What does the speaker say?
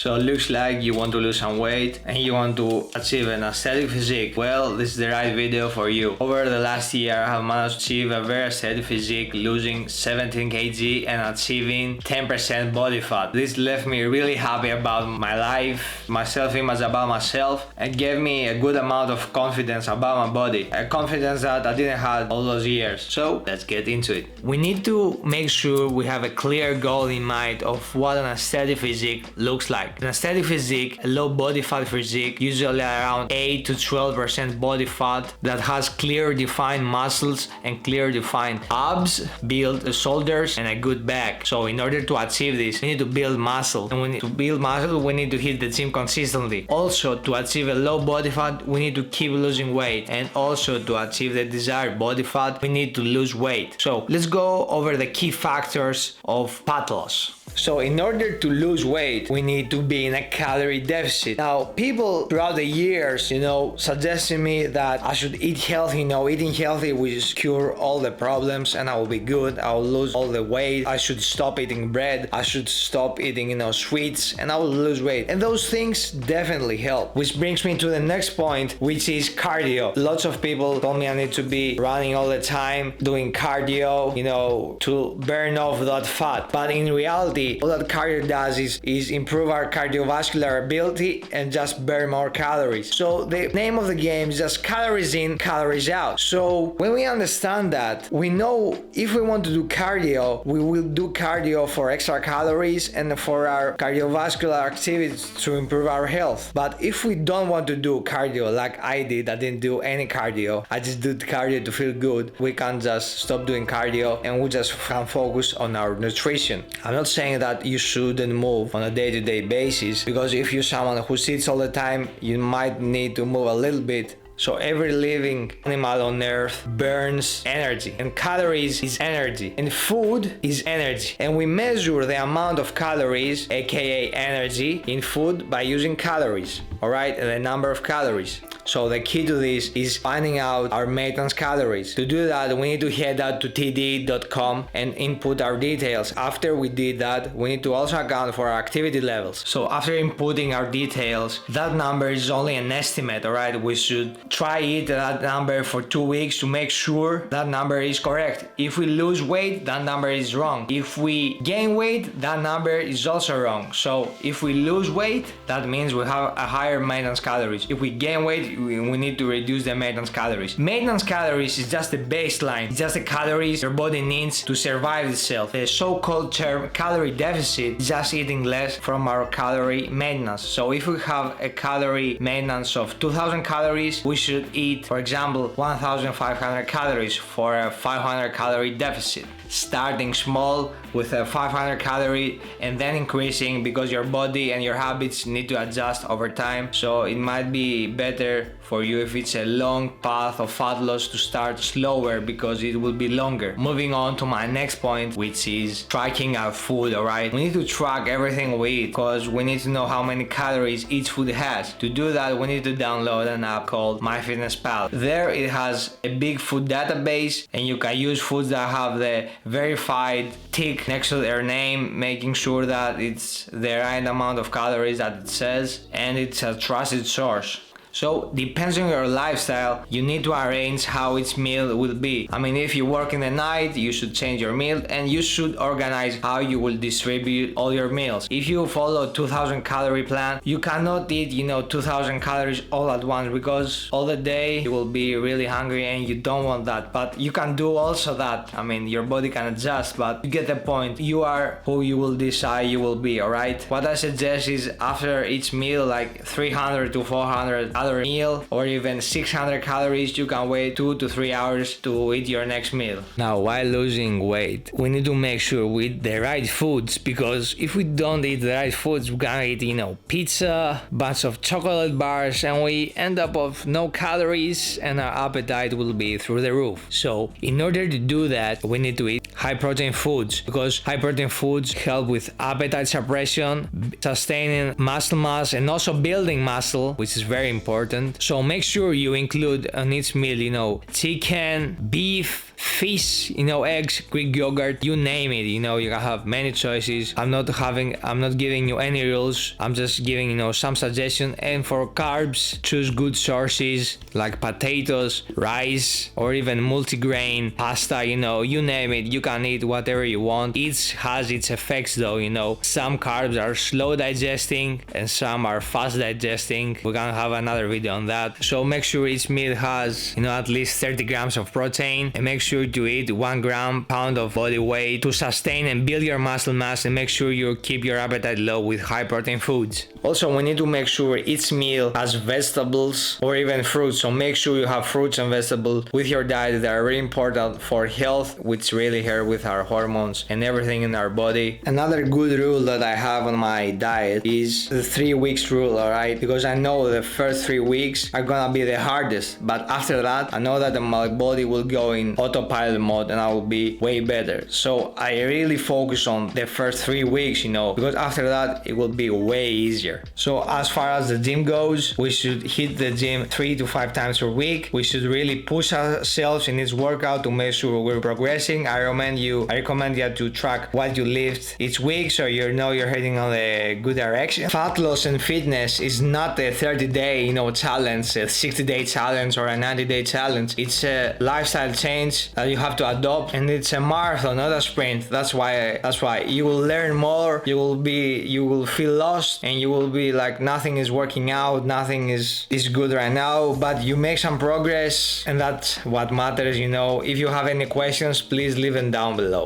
So it looks like you want to lose some weight and you want to achieve an aesthetic physique. Well, this is the right video for you. Over the last year, I have managed to achieve a very aesthetic physique, losing 17 kg and achieving 10% body fat. This left me really happy about my life, my self-image about myself, and gave me a good amount of confidence about my body. A confidence that I didn't have all those years. So let's get into it. We need to make sure we have a clear goal in mind of what an aesthetic physique looks like. An aesthetic physique, a low body fat physique, usually around 8 to 12% body fat, that has clear defined muscles and clear defined abs, build shoulders, and a good back. So in order to achieve this, we need to build muscle. And to build muscle, we need to hit the gym consistently. Also, to achieve a low body fat, we need to keep losing weight. And also, to achieve the desired body fat, we need to lose weight. So let's go over the key factors of fat loss. So in order to lose weight, we need to be in a calorie deficit. Now, people throughout the years, suggesting me that I should eat healthy. Eating healthy will cure all the problems and I will be good. I will lose all the weight. I should stop eating bread. I should stop eating, sweets, and I will lose weight. And those things definitely help. Which brings me to the next point, which is cardio. Lots of people told me I need to be running all the time, doing cardio, to burn off that fat. But in reality, all that cardio does is improve our cardiovascular ability and just burn more calories. So the name of the game is just calories in, calories out. So when we understand that, we know if we want to do cardio, we will do cardio for extra calories and for our cardiovascular activities to improve our health. But if we don't want to do cardio like I did, I didn't do any cardio, I just did cardio to feel good, we can just stop doing cardio and we just can focus on our nutrition. I'm not saying that you shouldn't move on a day-to-day basis, because if you're someone who sits all the time, you might need to move a little bit. So every living animal on earth burns energy, and calories is energy, and food is energy. And we measure the amount of calories, aka energy, in food by using calories, alright, the number of calories. So the key to this is finding out our maintenance calories. To do that, we need to head out to td.com and input our details. After we did that, we need to also account for our activity levels. So after inputting our details, that number is only an estimate, alright? We should try it that number for 2 weeks to make sure that number is correct. If we lose weight, that number is wrong. If we gain weight, that number is also wrong. So if we lose weight, that means we have a higher maintenance calories. If we gain weight, we need to reduce the maintenance calories. Maintenance calories is just the baseline. It's just the calories your body needs to survive itself. The so-called term calorie deficit is just eating less from our calorie maintenance. So if we have a calorie maintenance of 2000 calories, we should eat, for example, 1500 calories for a 500 calorie deficit. Starting small with a 500 calorie and then increasing, because your body and your habits need to adjust over time. So it might be better for you if it's a long path of fat loss to start slower, because it will be longer. Moving on to my next point, which is tracking our food, alright? We need to track everything we eat, because we need to know how many calories each food has. To do that, we need to download an app called MyFitnessPal. There it has a big food database, and you can use foods that have the verified tick next to their name, making sure that it's the right amount of calories that it says, and it's a trusted source. So depends on your lifestyle, you need to arrange how each meal will be. I mean, if you work in the night, you should change your meal, and you should organize how you will distribute all your meals. If you follow 2000 calorie plan, you cannot eat 2000 calories all at once, because all the day you will be really hungry and you don't want that. But you can do also that. I mean, your body can adjust, but you get the point. You are who you will decide you will be, alright? What I suggest is after each meal, like 300 to 400 calorie meal, or even 600 calories, you can wait 2 to 3 hours to eat your next meal. Now, while losing weight, we need to make sure we eat the right foods, because if we don't eat the right foods, we're gonna eat, pizza, bunch of chocolate bars, and we end up with no calories, and our appetite will be through the roof. So in order to do that, we need to eat high protein foods, because high protein foods help with appetite suppression, sustaining muscle mass, and also building muscle, which is very important. So make sure you include on each meal, chicken, beef, fish, eggs, Greek yogurt, you name it. You can have many choices. I'm not giving you any rules. I'm just giving, some suggestions. And for carbs, choose good sources like potatoes, rice, or even multigrain, pasta, you name it. You can eat whatever you want. Each has its effects though, Some carbs are slow digesting and some are fast digesting. We're gonna have another video on that. So make sure each meal has, at least 30 grams of protein, and make sure to eat 1 pound of body weight to sustain and build your muscle mass, and make sure you keep your appetite low with high protein foods. Also, we need to make sure each meal has vegetables or even fruits. So make sure you have fruits and vegetables with your diet. That are really important for health, which really help with our hormones and everything in our body. Another good rule that I have on my diet is the 3 weeks rule, alright? Because I know the first 3 weeks are gonna be the hardest, but after that, I know that my body will go in autopilot mode and I will be way better. So I really focus on the first 3 weeks, because after that, it will be way easier. So as far as the gym goes, we should hit the gym 3 to 5 times a week. We should really push ourselves in this workout to make sure we're progressing. I recommend you to track what you lift each week, so you're heading on a good direction. Fat loss and fitness is not a 30-day, challenge, a 60-day challenge, or a 90-day challenge. It's a lifestyle change that you have to adopt, and it's a marathon, not a sprint. That's why you will learn more. You will feel lost, and you will be like nothing is working out, nothing is good right now, but you make some progress, and that's what matters. If you have any questions, please leave them down below.